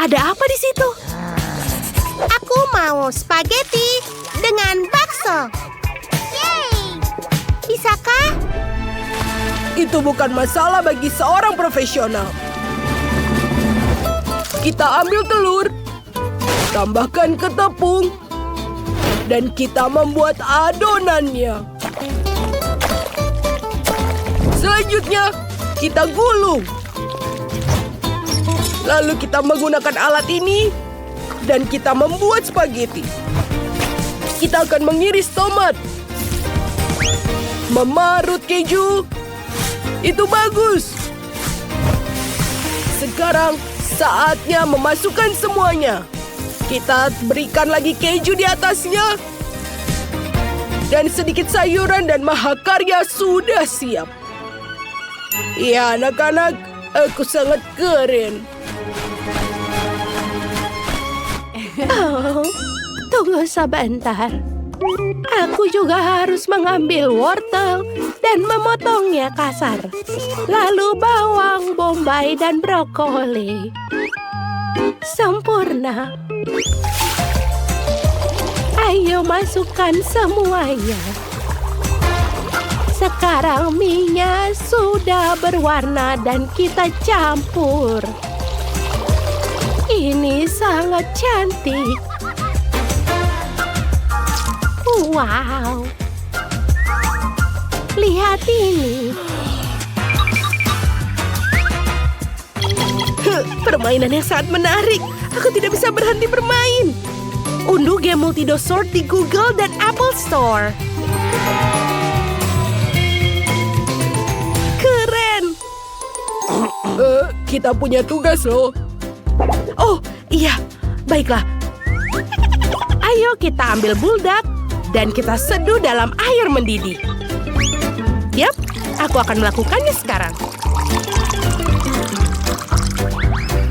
Ada apa di situ? Aku mau spaghetti dengan bakso. Yeay! Bisakah? Itu bukan masalah bagi seorang profesional. Kita ambil telur, tambahkan ke tepung, dan kita membuat adonannya. Selanjutnya, kita gulung. Lalu kita menggunakan alat ini, dan kita membuat spaghetti. Kita akan mengiris tomat, memarut keju. Itu bagus. Sekarang saatnya memasukkan semuanya. Kita berikan lagi keju di atasnya. Dan sedikit sayuran dan mahakarya sudah siap. Ya, anak-anak, aku sangat keren. Oh, tunggu sebentar. Aku juga harus mengambil wortel dan memotongnya kasar. Lalu bawang bombay dan brokoli. Sempurna. Ayo masukkan semuanya. Sekarang mie-nya sudah berwarna dan kita campur. Ini sangat cantik. Wow. Lihat ini. Permainan yang sangat menarik. Aku tidak bisa berhenti bermain. Unduh game Multido Sword di Google dan Apple Store. Keren. Kita punya tugas loh. Oh, iya. Baiklah. Ayo kita ambil buldak dan kita seduh dalam air mendidih. Yap, aku akan melakukannya sekarang.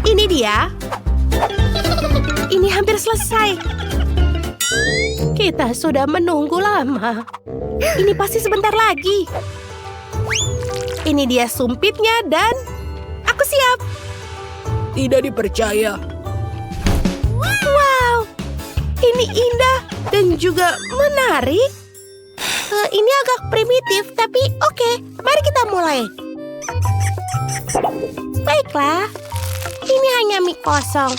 Ini dia. Ini hampir selesai. Kita sudah menunggu lama. Ini pasti sebentar lagi. Ini dia sumpitnya dan aku siap. Tidak dipercaya. Wow, ini indah dan juga menarik. Ini agak primitif, tapi oke, mari kita mulai. Baiklah, ini hanya mie kosong.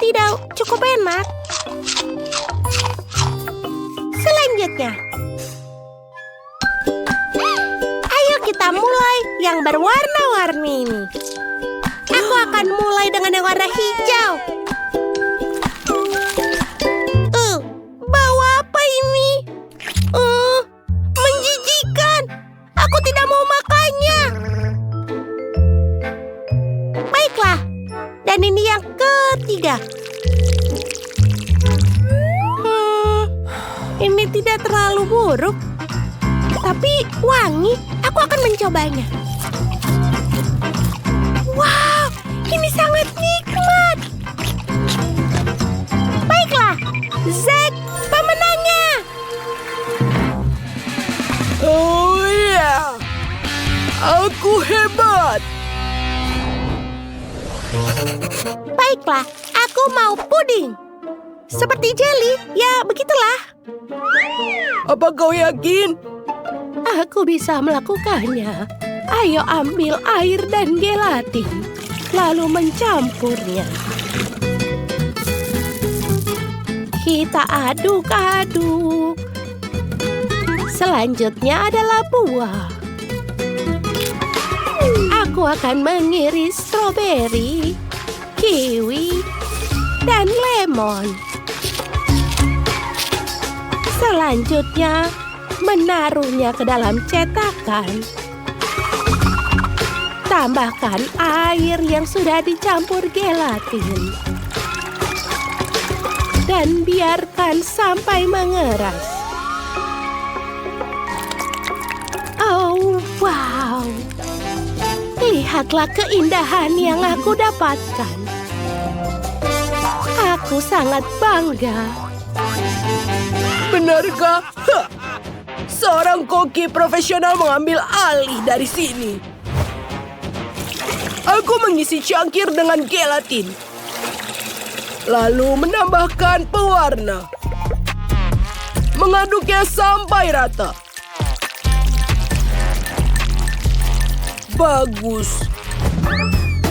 Tidak cukup enak. Selanjutnya, ayo kita mulai yang berwarna-warni ini. Aku akan mulai dengan yang warna hijau. Bau apa ini? Menjijikan. Aku tidak mau makannya. Baiklah. Dan ini yang ketiga. Ini tidak terlalu buruk. Tapi wangi. Aku akan mencobanya. Wow, ini sangat nikmat. Baiklah, Zack, pemenangnya. Oh ya, aku hebat. Baiklah, aku mau puding. Seperti jelly, ya begitulah. Apa kau yakin? Aku bisa melakukannya. Ayo ambil air dan gelatin, lalu mencampurnya. Kita aduk-aduk. Selanjutnya adalah buah. Aku akan mengiris stroberi, kiwi, dan lemon. Selanjutnya, menaruhnya ke dalam cetakan. Tambahkan air yang sudah dicampur gelatin. Dan biarkan sampai mengeras. Oh, wow. Lihatlah keindahan yang aku dapatkan. Aku sangat bangga. Benarkah? Seorang koki profesional mengambil alih dari sini. Aku mengisi cangkir dengan gelatin. Lalu menambahkan pewarna. Mengaduknya sampai rata. Bagus.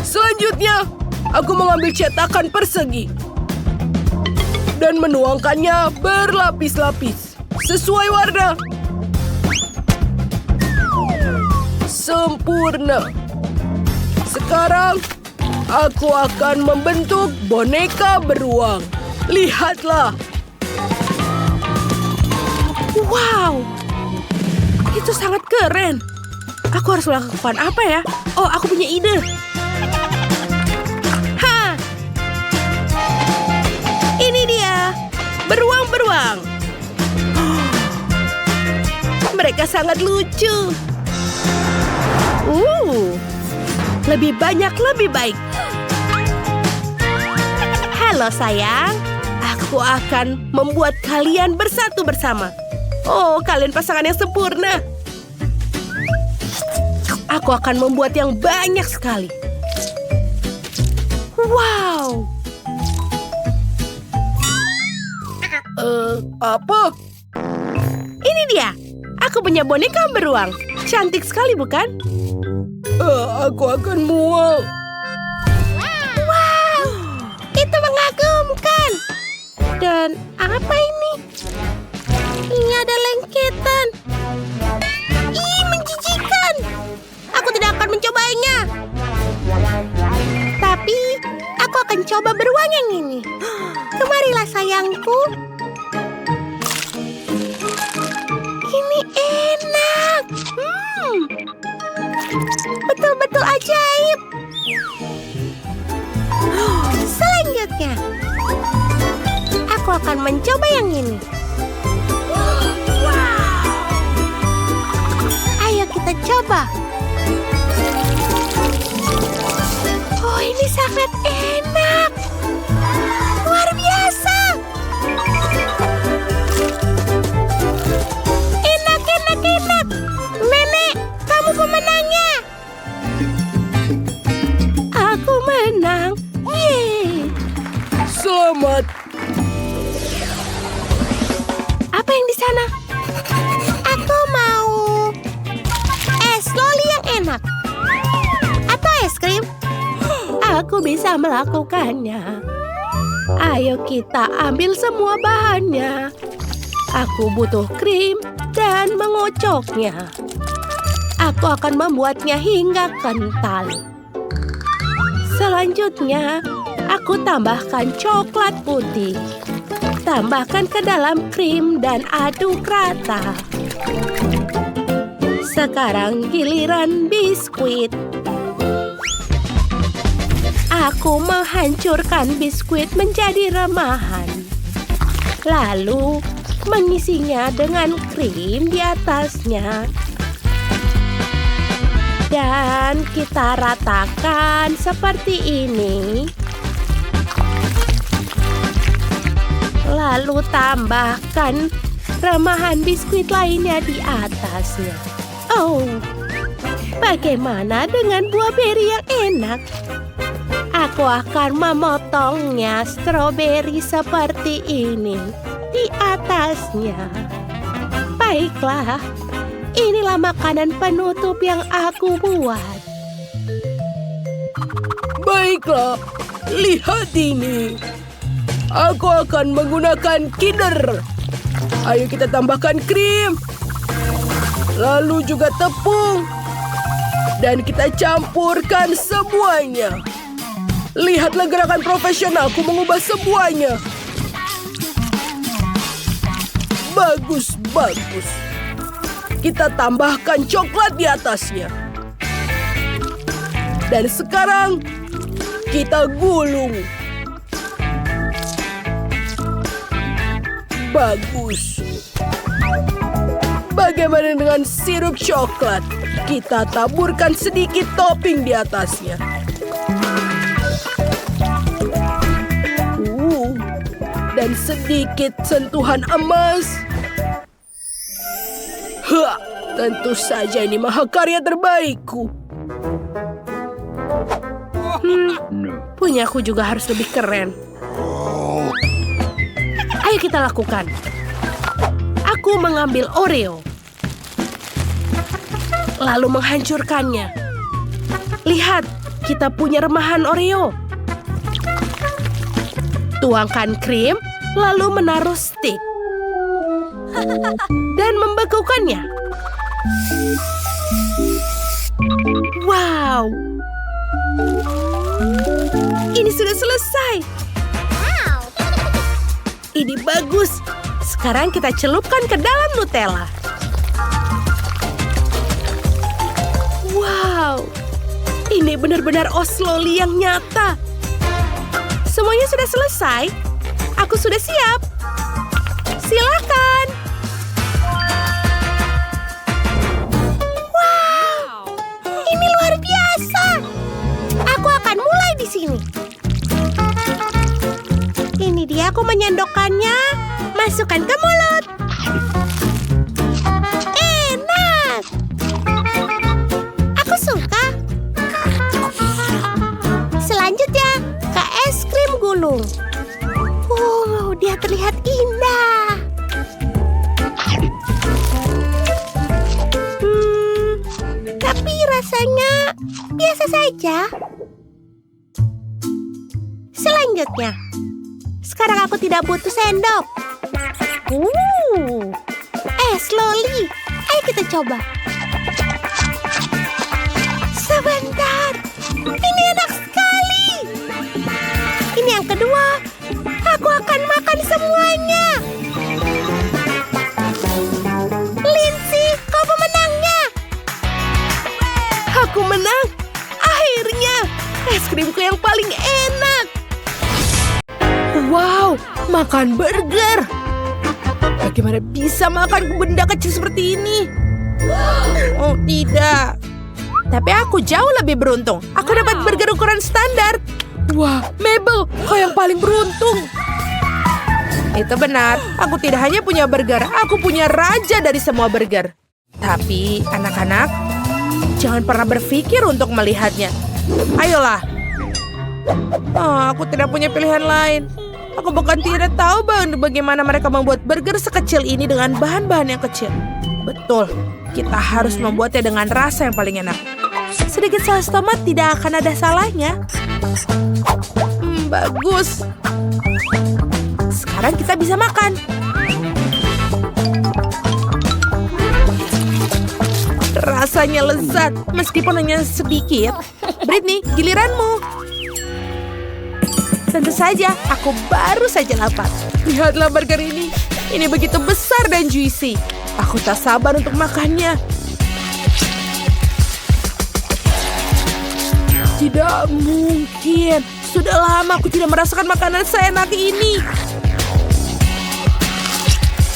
Selanjutnya, aku mengambil cetakan persegi dan menuangkannya berlapis-lapis sesuai warna. Sempurna. Sekarang, aku akan membentuk boneka beruang. Lihatlah. Wow, itu sangat keren. Aku harus melakukan apa ya? Oh, aku punya ide. Ha! Ini dia, beruang-beruang. Mereka sangat lucu. Lebih banyak, lebih baik. Halo sayang, aku akan membuat kalian bersatu bersama. Oh, kalian pasangan yang sempurna. Aku akan membuat yang banyak sekali. Wow. Apa? Ini dia. Aku punya boneka beruang. Cantik sekali, bukan? Aku akan mual. Wow. Itu mengagumkan. Dan apa ini? Ini ada lengketan. Ih, menjijikan. Aku tidak akan mencobanya. Tapi, aku akan coba beruang yang ini. Kemarilah sayangku. Ini enak. Betul-betul ajaib. Selanjutnya, aku akan mencoba yang ini. Ayo kita coba. Oh, ini sangat enak. Luar biasa. Enak, enak, enak. Nenek, kamu pemenangnya. Aku menang. Yeay. Selamat. Apa yang di sana? Aku mau es loli yang enak. Atau es krim? Aku bisa melakukannya. Ayo kita ambil semua bahannya. Aku butuh krim dan mengocoknya. Aku akan membuatnya hingga kental. Selanjutnya, aku tambahkan coklat putih. Tambahkan ke dalam krim dan aduk rata. Sekarang giliran biskuit. Aku menghancurkan biskuit menjadi remahan. Lalu mengisinya dengan krim di atasnya. Dan kita ratakan seperti ini. Lalu tambahkan remahan biskuit lainnya di atasnya. Oh, bagaimana dengan buah beri yang enak? Aku akan memotongnya stroberi seperti ini di atasnya. Baiklah, inilah makanan penutup yang aku buat. Baiklah, lihat ini. Aku akan menggunakan Kinder. Ayo kita tambahkan krim. Lalu juga tepung. Dan kita campurkan semuanya. Lihatlah gerakan profesionalku mengubah semuanya. Bagus, bagus. Kita tambahkan coklat di atasnya. Dan sekarang kita gulung. Bagus. Bagaimana dengan sirup coklat? Kita taburkan sedikit topping di atasnya. Dan sedikit sentuhan emas. Tentu saja ini mahakarya terbaikku. Punyaku juga harus lebih keren. Ayo kita lakukan. Aku mengambil Oreo. Lalu menghancurkannya. Lihat, kita punya remahan Oreo. Tuangkan krim, lalu menaruh stik. Dan membekukannya. Wow! Ini sudah selesai. Ini bagus. Sekarang kita celupkan ke dalam Nutella. Wow! Ini benar-benar Osloli yang nyata. Semuanya sudah selesai. Aku sudah siap. Silakan. Wow! Ini luar biasa. Aku akan mulai di sini. Ini dia, aku menyendokkannya. Masukkan ke mulut. Enak. Aku suka. Selanjutnya, ke es krim gulung. Dia terlihat indah. Tapi rasanya biasa saja. Selanjutnya, sekarang aku tidak butuh sendok. Es loli. Ayo kita coba. Sebentar. Ini enak sekali. Ini yang kedua. Aku akan makan semuanya. Lindsay, kau pemenangnya. Aku menang. Akhirnya, es krimku yang paling enak. Wow, makan burger. Bagaimana bisa makan benda kecil seperti ini? Oh, tidak. Tapi aku jauh lebih beruntung. Aku dapat burger ukuran standar. Wah, Mabel, kau yang paling beruntung. Itu benar, aku tidak hanya punya burger, aku punya raja dari semua burger. Tapi, anak-anak, jangan pernah berpikir untuk melihatnya. Ayolah. Aku tidak punya pilihan lain. Aku bahkan tidak tahu bagaimana mereka membuat burger sekecil ini dengan bahan-bahan yang kecil. Betul, kita harus membuatnya dengan rasa yang paling enak. Sedikit saus tomat tidak akan ada salahnya. Bagus. Sekarang kita bisa makan. Rasanya lezat, meskipun hanya sedikit. Britney, giliranmu. Tentu saja, aku baru saja lapar. Lihatlah burger ini. Ini begitu besar dan juicy. Aku tak sabar untuk makannya. Tidak mungkin. Sudah lama aku tidak merasakan makanan seenak ini.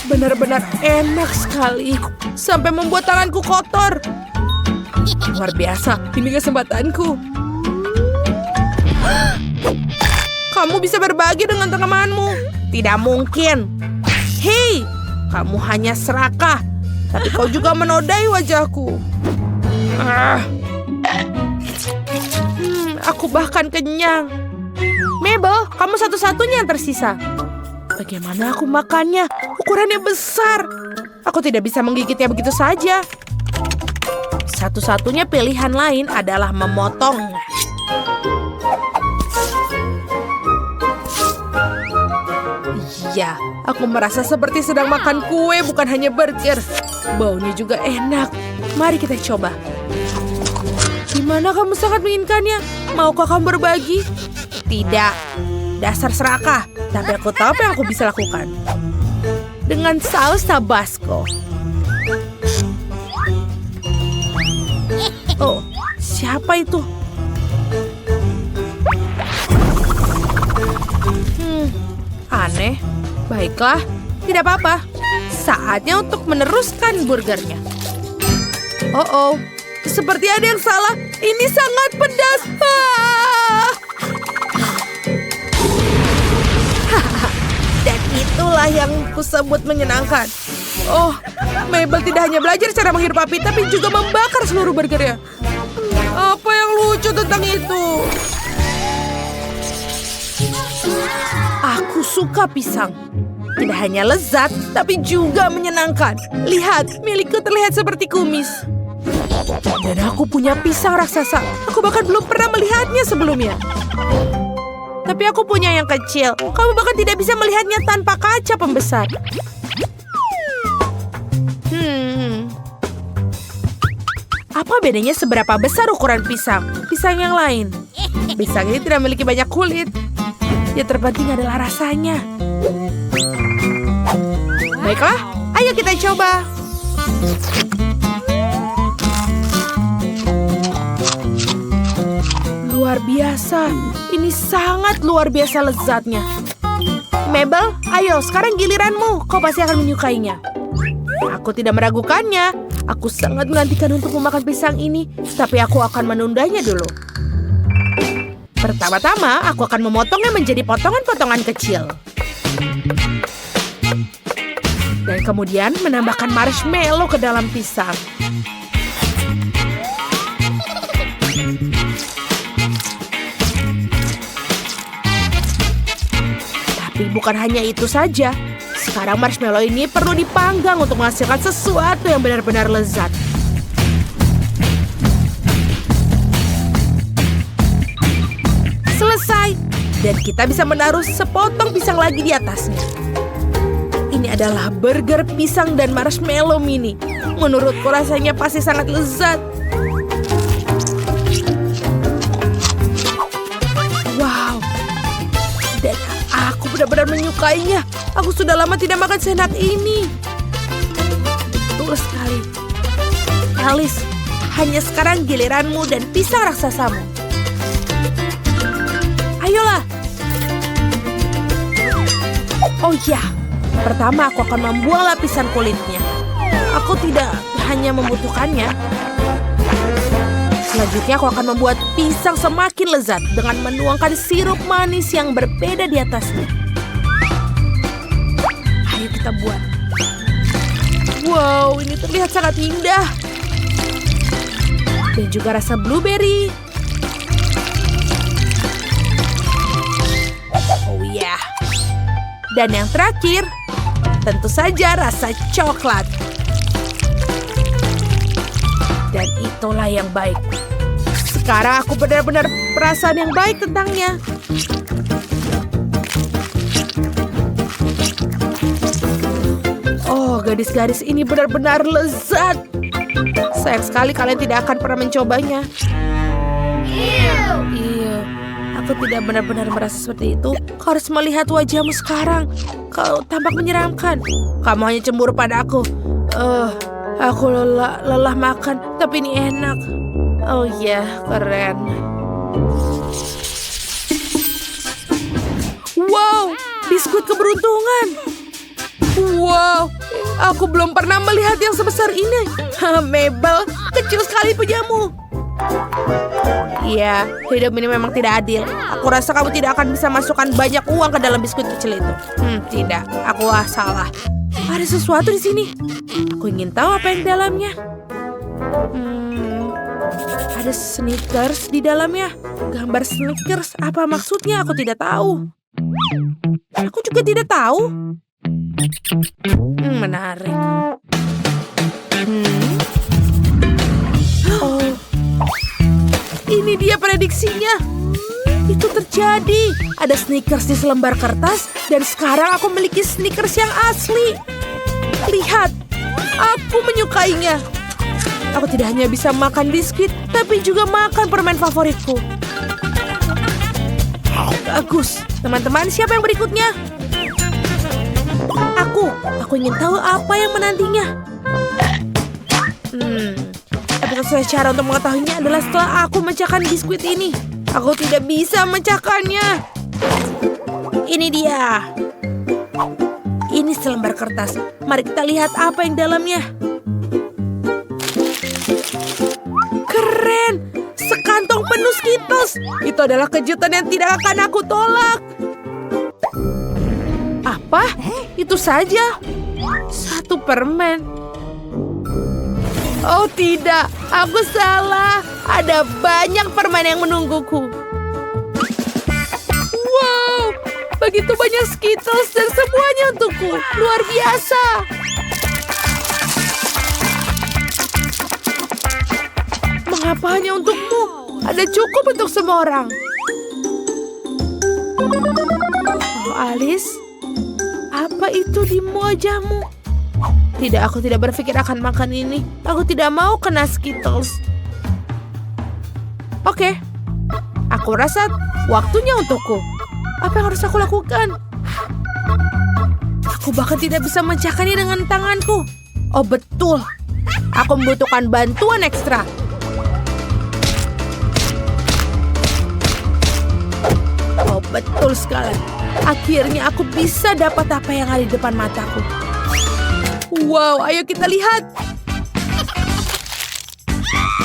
Benar-benar enak sekali. Sampai membuat tanganku kotor. Luar biasa, ini kesempatanku. Kamu bisa berbagi dengan temanmu. Tidak mungkin. Hei, kamu hanya serakah. Tapi kau juga menodai wajahku. Aku bahkan kenyang. Mabel, kamu satu-satunya yang tersisa. Bagaimana aku makannya? Ukurannya besar. Aku tidak bisa menggigitnya begitu saja. Satu-satunya pilihan lain adalah memotongnya. Ya, aku merasa seperti sedang makan kue, bukan hanya burger. Baunya juga enak. Mari kita coba. Gimana kamu sangat menginginkannya? Maukah kamu berbagi? Tidak. Dasar serakah. Tapi aku tahu apa yang aku bisa lakukan. Dengan saus Tabasco. Oh, siapa itu? Aneh. Baiklah, tidak apa-apa. Saatnya untuk meneruskan burgernya. Oh, seperti ada yang salah. Ini sangat pedas. Dan itulah yang kusebut menyenangkan. Oh, Mabel tidak hanya belajar cara menghirup api, tapi juga membakar seluruh burgernya. Apa yang lucu tentang itu? suka pisang. Tidak hanya lezat, tapi juga menyenangkan. Lihat, milikku terlihat seperti kumis. Dan aku punya pisang raksasa. Aku bahkan belum pernah melihatnya sebelumnya. Tapi aku punya yang kecil. Kamu bahkan tidak bisa melihatnya tanpa kaca pembesar. Apa bedanya seberapa besar ukuran pisang? Pisang yang lain. Pisang ini tidak memiliki banyak kulit. Yang terpenting adalah rasanya. Baiklah, ayo kita coba. Luar biasa. Ini sangat luar biasa lezatnya. Mabel, ayo sekarang giliranmu. Kau pasti akan menyukainya. Aku tidak meragukannya. Aku sangat menantikan untuk memakan pisang ini, tapi aku akan menundanya dulu. Pertama-tama, aku akan memotongnya menjadi potongan-potongan kecil. Dan kemudian menambahkan marshmallow ke dalam pisang. Tapi bukan hanya itu saja. Sekarang marshmallow ini perlu dipanggang untuk menghasilkan sesuatu yang benar-benar lezat. Selesai. Dan kita bisa menaruh sepotong pisang lagi di atasnya. Ini adalah burger pisang dan marshmallow mini. Menurutku rasanya pasti sangat lezat. Wow. Dan aku benar-benar menyukainya. Aku sudah lama tidak makan seenak ini. Betul sekali. Alice, hanya sekarang giliranmu dan pisang raksasamu. Ayolah. Oh ya, pertama aku akan membuang lapisan kulitnya. Aku tidak hanya membutuhkannya. Selanjutnya aku akan membuat pisang semakin lezat dengan menuangkan sirup manis yang berbeda di atasnya. Ayo kita buat. Wow, ini terlihat sangat indah. Dan juga rasa blueberry. Oh ya. Dan yang terakhir, tentu saja rasa coklat. Dan itulah yang baik. Sekarang aku benar-benar perasaan yang baik tentangnya. Oh, gadis-gadis ini benar-benar lezat. Sayang sekali kalian tidak akan pernah mencobanya. Iya, aku tidak benar-benar merasa seperti itu. Kau harus melihat wajahmu sekarang. Kau tampak menyeramkan. Kamu hanya cemburu pada aku. Aku lelah makan, tapi ini enak. Oh ya, keren. Wow, biskuit keberuntungan. Wow, aku belum pernah melihat yang sebesar ini. Mabel, kecil sekali pujamu. Iya, hidup ini memang tidak adil. Aku rasa kamu tidak akan bisa masukkan banyak uang ke dalam biskuit kecil itu. Tidak, aku salah. Ada sesuatu di sini. Aku ingin tahu apa yang di dalamnya. Ada Snickers di dalamnya. Gambar Snickers, apa maksudnya? Aku tidak tahu. Aku juga tidak tahu. Menarik. Oh, ini dia prediksinya. Itu terjadi. Ada Snickers di selembar kertas dan sekarang aku memiliki Snickers yang asli. Lihat, aku menyukainya. Aku tidak hanya bisa makan biskuit, tapi juga makan permen favoritku. Bagus. Teman-teman, siapa yang berikutnya? Aku ingin tahu apa yang menantinya. Tapi satu cara untuk mengetahuinya adalah setelah aku memecahkan biskuit ini. Aku tidak bisa memecahkannya. Ini dia. Ini selembar kertas. Mari kita lihat apa yang dalamnya. Keren. Sekantong penuh Skittles. Itu adalah kejutan yang tidak akan aku tolak. Apa? Itu saja. Satu permen. Oh tidak, aku salah. Ada banyak permen yang menungguku. Wow, Begitu banyak Skittles dan semuanya untukku. Luar biasa. Mengapa hanya untukmu? Ada cukup untuk semua orang. Oh, Alice. Apa itu di wajahmu? Tidak, aku tidak berpikir akan makan ini. Aku tidak mau kena Skittles. Oke. Aku rasa waktunya untukku. Apa yang harus aku lakukan? Aku bahkan tidak bisa memecahkannya dengan tanganku. Oh betul. Aku membutuhkan bantuan ekstra. Oh betul sekali. Akhirnya aku bisa dapat apa yang ada di depan mataku. Wow, ayo kita lihat.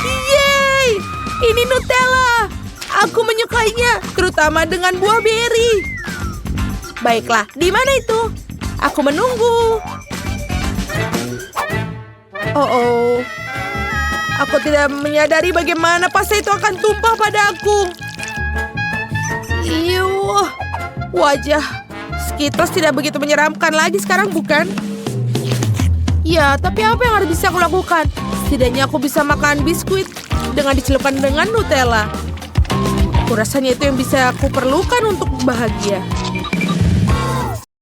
Yeay! Ini Nutella. Aku menyukainya, terutama dengan buah beri. Baiklah, di mana itu? Aku menunggu. Oh. Aku tidak menyadari bagaimana pasta itu akan tumpah pada aku. Iuh, wajah Skittles tidak begitu menyeramkan lagi sekarang, bukan? Ya, tapi apa yang harus bisa aku lakukan? Setidaknya aku bisa makan biskuit dengan dicelupkan dengan Nutella. Aku rasanya itu yang bisa aku perlukan untuk bahagia.